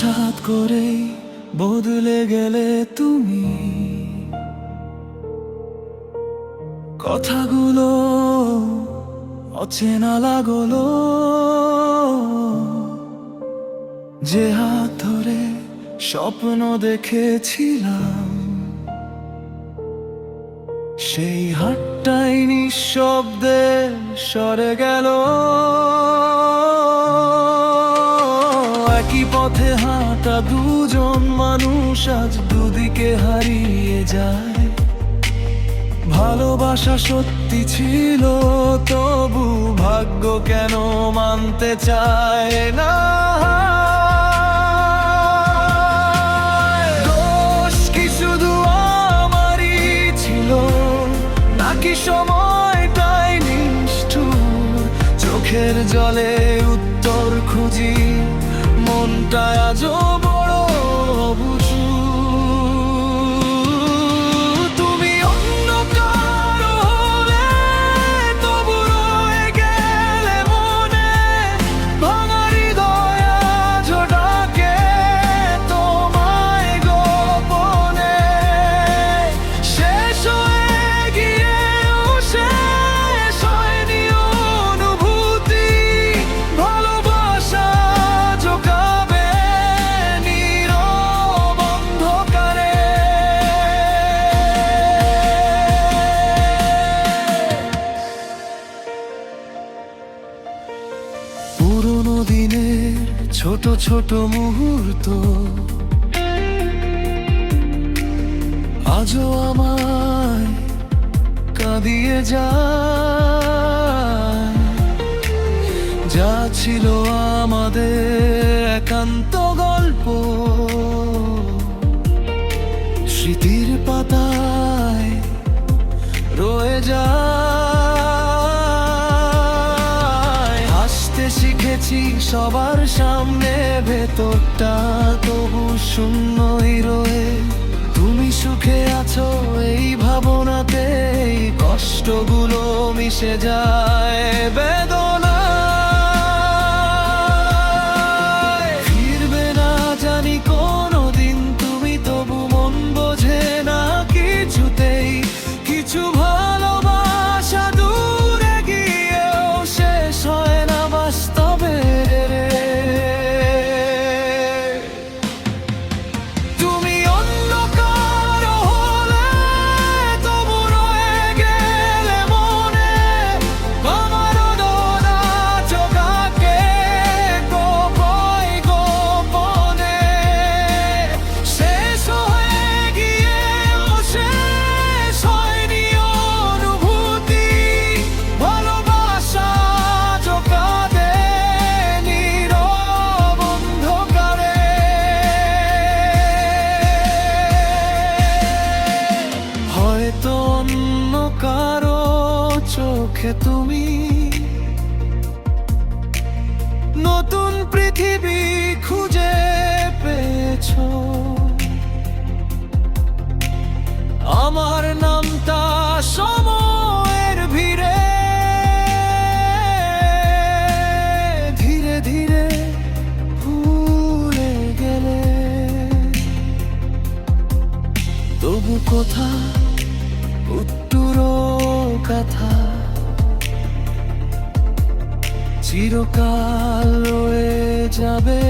হঠাৎ করে বদলে গেলে তুমি, কথাগুলো অচেনা লাগলো। যে হাত ধরে স্বপ্ন দেখেছিলাম, সেই হাতটাই নিঃশব্দে সরে গেল। একই পথে হাঁটা দুজন মানুষ আজ দুদিকে হারিয়ে যায়। ভালোবাসা সত্যি ছিল, তবু ভাগ্য কেন মানতে চায় না। দোষ কি শুধু আমারই ছিল, নাকি সময়টাই নিষ্ঠুর? চোখের জলে উত্তর খুঁজি, মনটা আজও বড় অবুঝ। তুমি অন্য কারো হলে তবু রয়ে গেলে মনে, ভাঙা হৃদয় আজও ডাকে তোমায় গোপনে। শেষ হয়ে গিয়েও শেষ হয়নি অনুভূতি, ভালোবাসা জোগাবে নীরব অন্ধকারে। পুরোনো দিনের ছোট ছোট মুহূর্ত আজও আমায় কাঁদিয়ে যায়। যা ছিল আমাদের একান্ত গল্প, স্মৃতির পাতায় রয়ে যায়। হাসতে শিখেছি সবার সামনে, ভেতরটা তবু শূন্যই রয়ে। তুমি সুখে আছো এই ভাবনাতে, এই কষ্টগুলো মিশে যায় বেদনায়। ফিরবে না জানি কোনোদিন তুমি, তবু মন বোঝে না কিছুতেই। কিছু ভালোবাসা দূরে গিয়েও শেষ হয় না বাস্তবে। তুমি অন্য কারো হলে তবু রয়ে গেলে মনে, আমার দোনা চোখাকে গোপয় গোপনে। শেষ হয়ে গিয়েও শেষ হয়নি অনুভূতি, ভালোবাসা জোগাবে নীরব অন্ধকারে। হয়তো অন্য কারো চোখে তুমি নতুন পৃথিবী খুঁজে পেয়েছো। আমার নামটা সময়ের ভিড়ে ধীরে ধীরে ভুলে গেলে, তবু কোথা উত্তরো কথা চিরকাল রয়ে যাবে।